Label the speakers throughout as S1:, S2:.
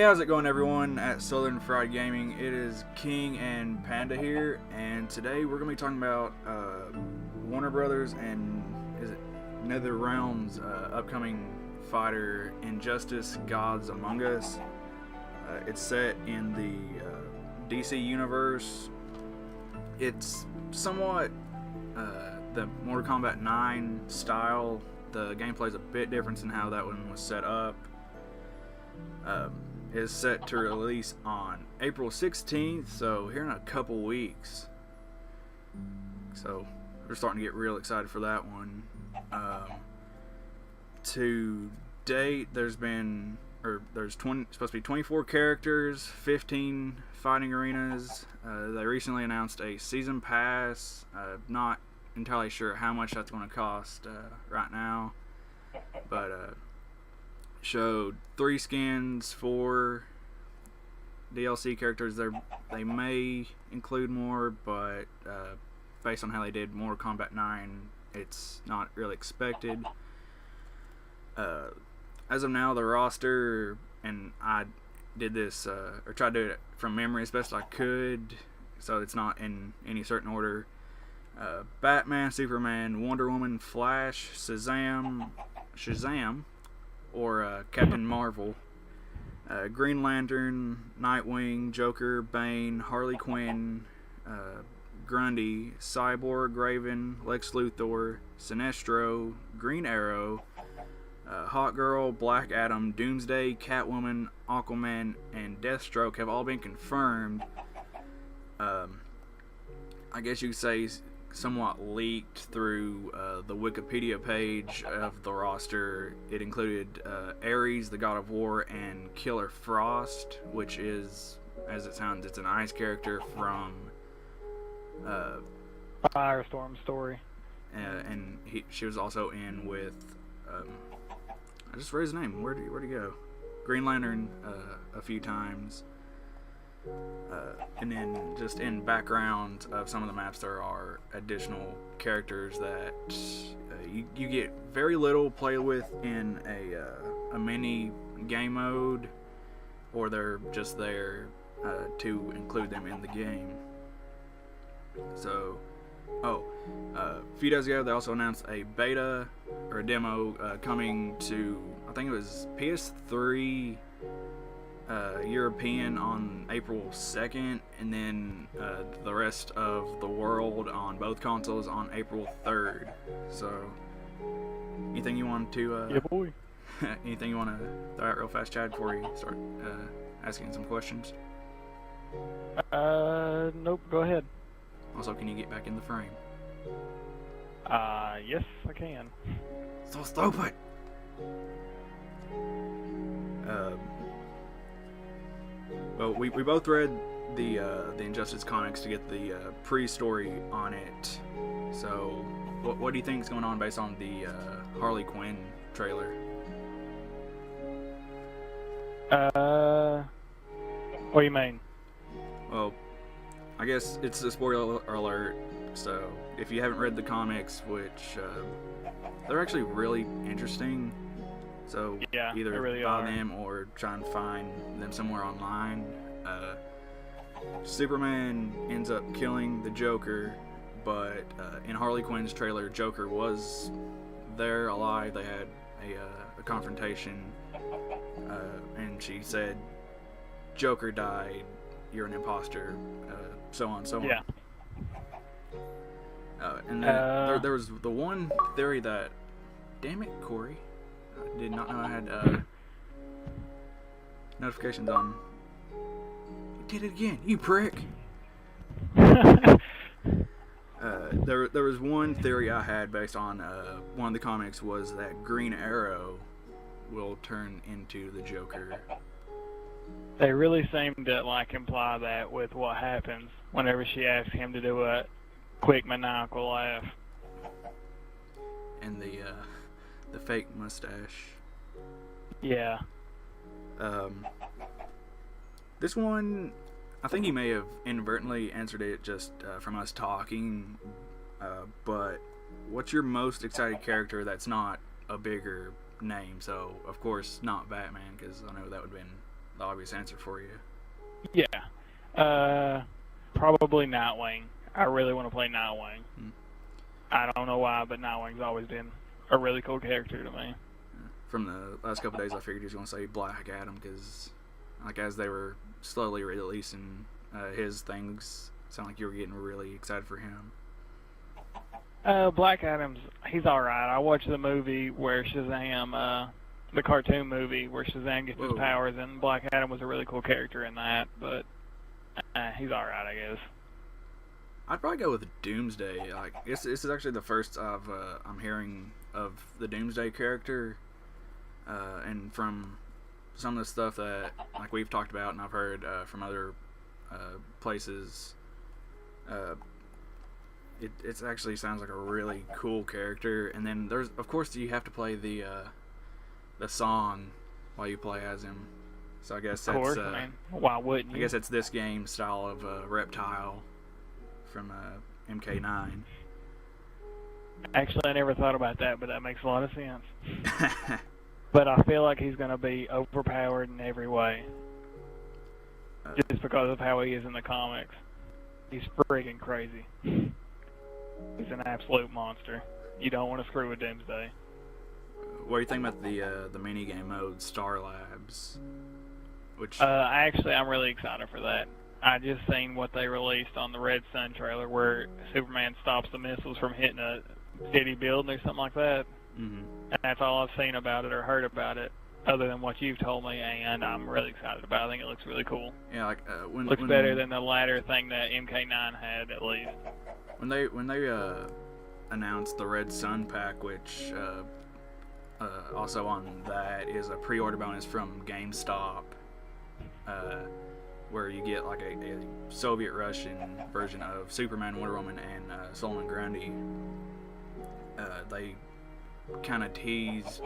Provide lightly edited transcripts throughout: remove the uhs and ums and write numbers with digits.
S1: how's it going, everyone at Southern Fried Gaming? It is King and Panda here, and today we're going to be talking about Warner Brothers and is it NetherRealm's upcoming fighter Injustice: Gods Among Us. It's set in the DC universe. It's somewhat the Mortal Kombat 9 style. The gameplay is a bit different than how that one was set up. Is set to release on April 16th, so here in a couple weeks. So we're starting to get real excited for that one. To date, there's 20, supposed to be 24 characters, 15 fighting arenas. They recently announced a season pass. Not entirely sure how much that's going to cost right now, but showed 3 skins, 4 DLC characters. They may include more, but based on how they did Mortal Kombat 9, it's not really expected. As of now, the roster, and I did this, or tried to do it from memory as best I could, so it's not in any certain order. Batman, Superman, Wonder Woman, Flash, Shazam, or Captain Marvel, Green Lantern, Nightwing, Joker, Bane, Harley Quinn, Grundy, Cyborg, Raven, Lex Luthor, Sinestro, Green Arrow, Hawkgirl, Black Adam, Doomsday, Catwoman, Aquaman, and Deathstroke have all been confirmed. I guess you could say somewhat leaked through the Wikipedia page of the roster. It included Ares, the God of War, and Killer Frost, which is, as it sounds, it's an ice character from
S2: Firestorm story.
S1: And she was also in with I just forgot his name. Where'd he go? Green Lantern a few times. And then just in background of some of the maps, there are additional characters that you get very little play with in a mini game mode, or they're just there to include them in the game. So, a few days ago, they also announced a beta or a demo coming to, I think it was PS3 European on April 2nd, and then the rest of the world on both consoles on April 3rd. So, anything you want to
S2: Yeah, boy.
S1: anything you want to throw out real fast, Chad, before you start asking some questions?
S2: Nope, go ahead.
S1: Also, can you get back in the frame?
S2: Yes, I can.
S1: So stupid! Well, we both read the Injustice comics to get the pre-story on it. So, what do you think is going on based on the Harley Quinn trailer?
S2: What do you mean?
S1: Well, I guess it's a spoiler alert, so if you haven't read the comics, which they're actually really interesting, so
S2: Yeah,
S1: either
S2: they really
S1: buy
S2: are.
S1: them or try and find them somewhere online. Superman ends up killing the Joker, but in Harley Quinn's trailer, Joker was there alive. They had a confrontation, and she said, "Joker died, you're an imposter," so on, so on.
S2: Yeah.
S1: And then there was the one theory that, damn it, Corey, I did not know I had notifications on. You did it again, you prick. There was one theory I had based on one of the comics, was that Green Arrow will turn into the Joker.
S2: They really seem to imply that with what happens whenever she asks him to do a quick maniacal laugh.
S1: And the fake mustache.
S2: Yeah.
S1: This one, I think he may have inadvertently answered it just from us talking, but what's your most excited character that's not a bigger name? So, of course, not Batman, because I know that would have been the obvious answer for you.
S2: Yeah. Probably Nightwing. I really want to play Nightwing. I don't know why, but Nightwing's always been a really cool character to me.
S1: From the last couple days, I figured he was going to say Black Adam because, like, as they were slowly releasing his things, it sounded like you were getting really excited for him.
S2: Black Adam's, he's alright. I watched the movie where Shazam, the cartoon movie where Shazam gets his powers, and Black Adam was a really cool character in that, but he's alright, I guess.
S1: I'd probably go with Doomsday. Like, this is actually the first I'm hearing of the Doomsday character, and from some of the stuff that, like, we've talked about and I've heard from other places, it actually sounds like a really cool character. And then there's, of course, you have to play the song while you play as him. So I guess that's,
S2: of course, I mean, why wouldn't you?
S1: I guess it's this game style of Reptile from MK9.
S2: Actually, I never thought about that, but that makes a lot of sense. But I feel like he's going to be overpowered in every way. Just because of how he is in the comics. He's friggin' crazy. He's an absolute monster. You don't want to screw with Doomsday.
S1: What do you think about the minigame mode, Star Labs? Which
S2: I'm really excited for that. I just seen what they released on the Red Sun trailer where Superman stops the missiles from hitting a city building or something like that.
S1: Mm-hmm.
S2: And that's all I've seen about it or heard about it, other than what you've told me, and I'm really excited about it. I think it looks really cool.
S1: Yeah, like
S2: looks better than the latter thing that MK9 had, at least.
S1: When they announced the Red Sun pack, which also on that is a pre-order bonus from GameStop, where you get like a Soviet-Russian version of Superman, Wonder Woman, and Solomon Grundy. They kind of teased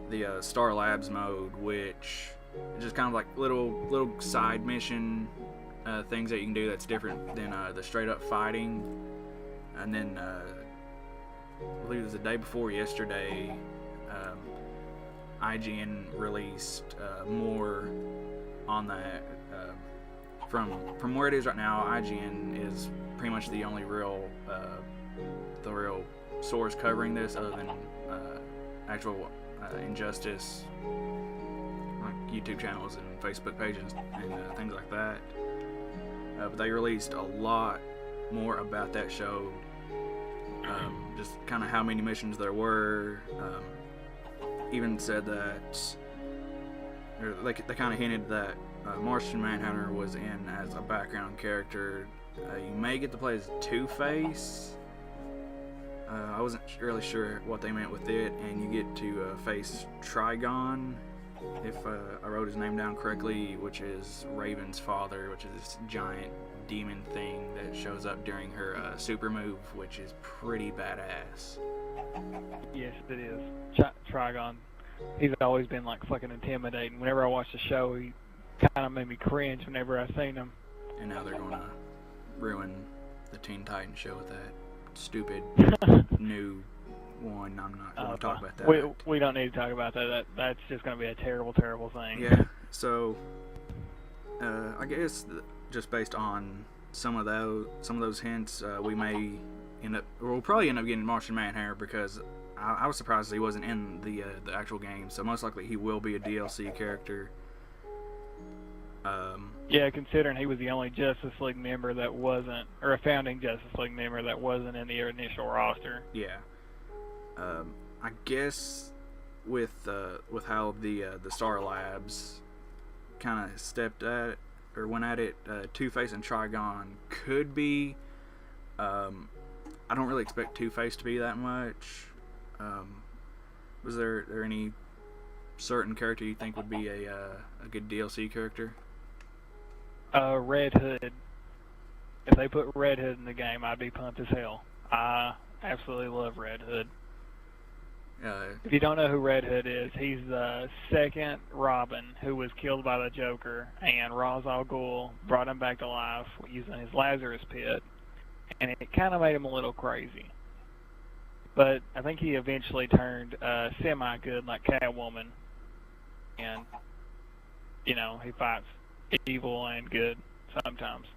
S1: the Star Labs mode, which is just kind of like little side mission things that you can do that's different than the straight up fighting. And then I believe it was the day before yesterday, IGN released more on that. From where it is right now, IGN is pretty much the only real source covering this, other than actual Injustice, like YouTube channels and Facebook pages and things like that. But they released a lot more about that show, just kind of how many missions there were. Even said that, or they kind of hinted that Martian Manhunter was in as a background character. You may get to play as Two-Face. I wasn't really sure what they meant with it, and you get to face Trigon, if I wrote his name down correctly, which is Raven's father, which is this giant demon thing that shows up during her super move, which is pretty badass.
S2: Yes, it is. Trigon, he's always been like fucking intimidating. Whenever I watch the show, he kind of made me cringe whenever I seen him.
S1: And now they're going to ruin the Teen Titans show with that stupid new one. I'm not going to talk about that.
S2: We don't need to talk about that. That's just going to be a terrible, terrible thing.
S1: Yeah. So, I guess just based on some of those hints, we'll probably end up getting Martian Manhunter, because I was surprised he wasn't in the actual game. So most likely he will be a DLC character.
S2: Yeah, considering he was the only Justice League member that wasn't, or a founding Justice League member that wasn't in the initial roster.
S1: Yeah. I guess with how the Star Labs kind of stepped at it, or went at it, Two-Face and Trigon could be. I don't really expect Two-Face to be that much. Was there any certain character you think would be a good DLC character?
S2: Red Hood. If they put Red Hood in the game, I'd be pumped as hell. I absolutely love Red Hood. If you don't know who Red Hood is, he's the second Robin who was killed by the Joker, and Ra's al Ghul brought him back to life using his Lazarus pit, and it kind of made him a little crazy. But I think he eventually turned semi-good like Catwoman, and he fights evil and good sometimes.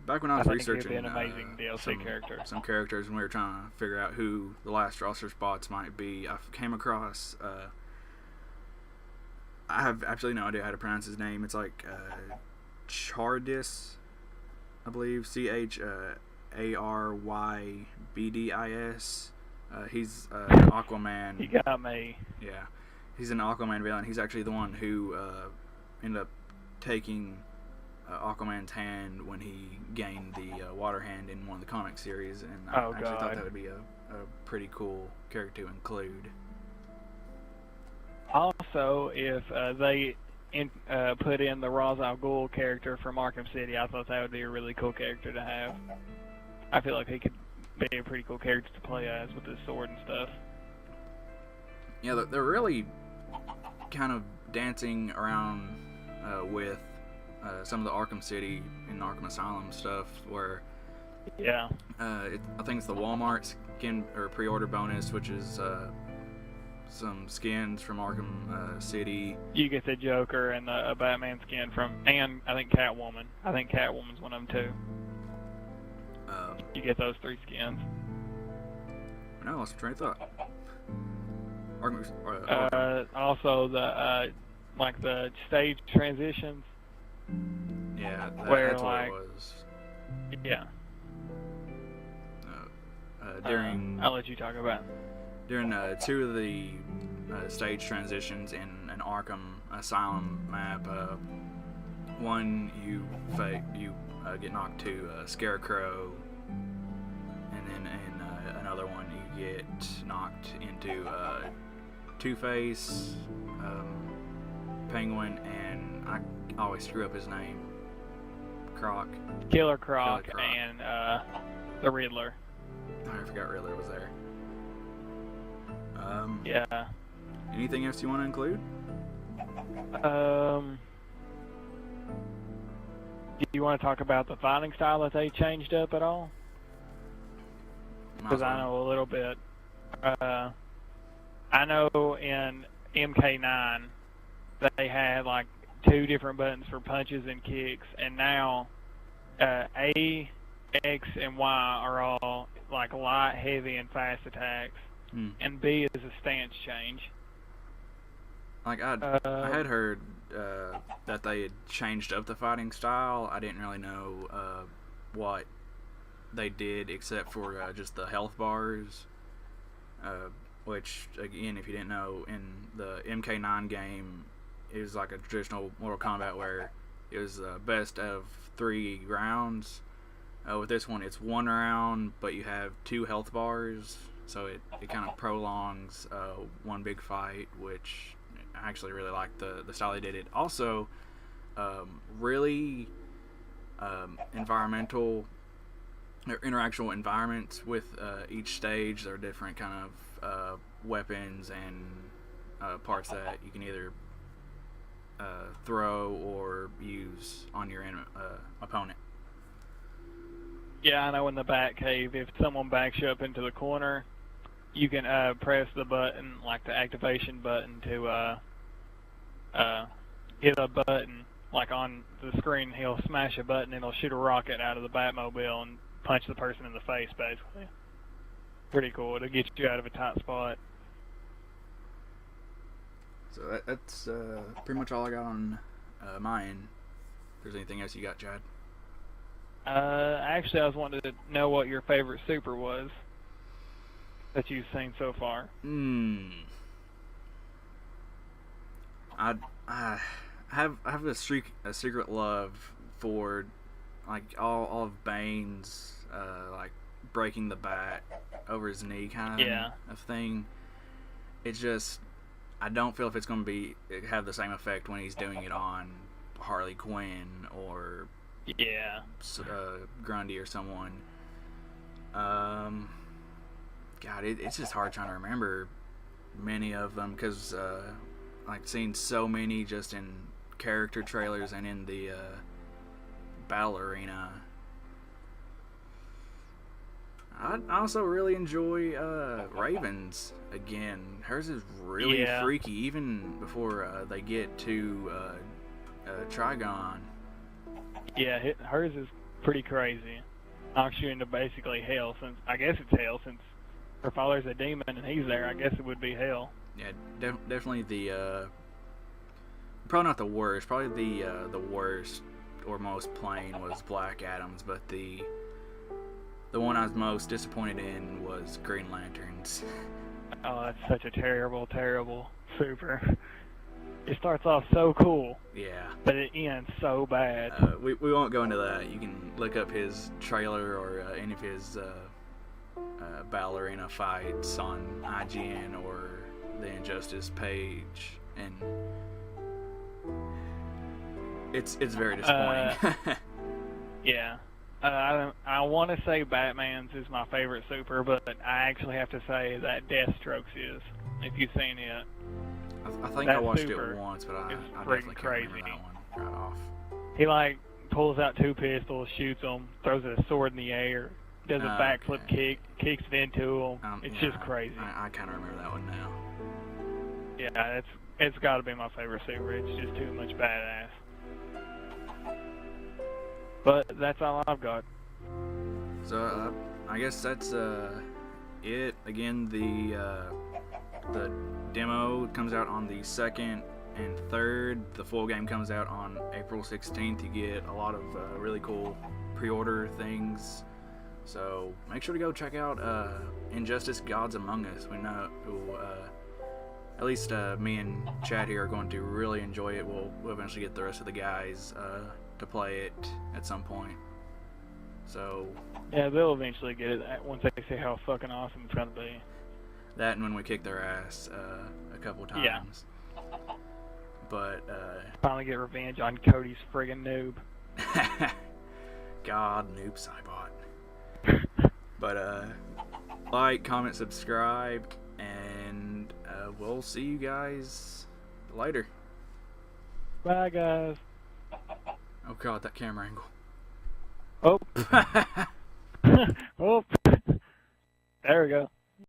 S1: Back when I was
S2: he'd
S1: researching
S2: be an amazing DLC character.
S1: Some characters, when we were trying to figure out who the last roster spots might be, I came across. I have absolutely no idea how to pronounce his name. It's like Chardis, I believe. Charbydis. He's Aquaman.
S2: You got me.
S1: Yeah, he's an Aquaman villain. He's actually the one who ended up taking Aquaman's hand when he gained the water hand in one of the comic series, and I actually thought that would be a pretty cool character to include.
S2: Also, if they put in the Ra's al Ghul character from Arkham City, I thought that would be a really cool character to have. I feel like he could be a pretty cool character to play as with his sword and stuff.
S1: Yeah, they're really kind of dancing around with some of the Arkham City and Arkham Asylum stuff, where I think it's the Walmart skin or pre-order bonus, which is some skins from Arkham City.
S2: You get the Joker and a Batman skin and I think Catwoman. I think Catwoman's one of them too. You get those 3 skins.
S1: No, I lost my train of thought. Arkham.
S2: Also the the stage transitions.
S1: Yeah,
S2: that's
S1: what it was.
S2: Yeah.
S1: During
S2: I'll let you talk about it.
S1: During 2 of the stage transitions in an Arkham Asylum map, one you get knocked to Scarecrow, and then in another one you get knocked into Two-Face, Penguin, and I always screw up his name.
S2: Killer Croc, and the Riddler.
S1: I forgot Riddler was there.
S2: Yeah.
S1: Anything else you want to include?
S2: Do you want to talk about the fighting style that they changed up at all? Because I know a little bit. I know in MK9 they had 2 different buttons for punches and kicks, and now A, X, and Y are all light, heavy, and fast attacks, and B is a stance change.
S1: I had heard that they had changed up the fighting style. I didn't really know what they did except for just the health bars, which, again, if you didn't know, in the MK9 game, it was like a traditional Mortal Kombat where it was best of 3 rounds. With this one, it's 1 round, but you have 2 health bars, so it kind of prolongs one big fight, which I actually really like the style they did it. Also, really environmental or interactional environments with each stage. There are different kind of weapons and parts that you can either throw or use on your opponent.
S2: Yeah, I know in the Batcave, if someone backs you up into the corner, you can press the button, the activation button, to hit a button, on the screen. He'll smash a button and he'll shoot a rocket out of the Batmobile and punch the person in the face, basically. Pretty cool. It'll get you out of a tight spot.
S1: So that's pretty much all I got on my end. If there's anything else you got, Chad?
S2: Actually, I was wanting to know what your favorite super was that you've seen so far.
S1: I have a secret love for all of Bane's breaking the bat over his knee kind of thing. It's just, I don't feel if it's going to have the same effect when he's doing it on Harley Quinn or Grundy or someone. God, it's just hard trying to remember many of them because seen so many just in character trailers and in the battle arena. I also really enjoy Ravens again. Hers is really freaky, even before they get to Trigon.
S2: Yeah, hers is pretty crazy. Knocks you into basically hell, since I guess it's hell since her father's a demon and he's there. I guess it would be hell.
S1: Yeah, definitely the probably not the worst. Probably the worst or most plain was Black Adam's, but the one I was most disappointed in was Green Lanterns.
S2: Oh, that's such a terrible, terrible super. It starts off so cool.
S1: Yeah.
S2: But it ends so bad.
S1: We won't go into that. You can look up his trailer or any of his ballerina fights on IGN or the Injustice page, and it's very disappointing.
S2: Yeah. I want to say Batman's is my favorite super, but I actually have to say that Deathstroke's is, if you've seen it.
S1: I think I watched it once, but I definitely can't remember that one right off.
S2: He, like, pulls out 2 pistols, shoots them, throws a sword in the air, does a backflip kick, kicks it into them. It's just crazy.
S1: I kind of remember that one now.
S2: Yeah, it's got to be my favorite super. It's just too much badass. But that's all I've got.
S1: So I guess that's it. Again, the demo comes out on the 2nd and 3rd. The full game comes out on April 16th. You get a lot of really cool pre-order things. So make sure to go check out Injustice: Gods Among Us. We know at least me and Chad here are going to really enjoy it. We'll eventually get the rest of the guys to play it at some point. So
S2: yeah, they'll eventually get it once they see how fucking awesome it's gonna be.
S1: That and when we kick their ass a couple times.
S2: Yeah.
S1: But
S2: finally get revenge on Cody's friggin' noob.
S1: God, noob Cybot. But like, comment, subscribe, and we'll see you guys later.
S2: Bye, guys.
S1: Oh God, that camera angle.
S2: Oh. Oh. There we go.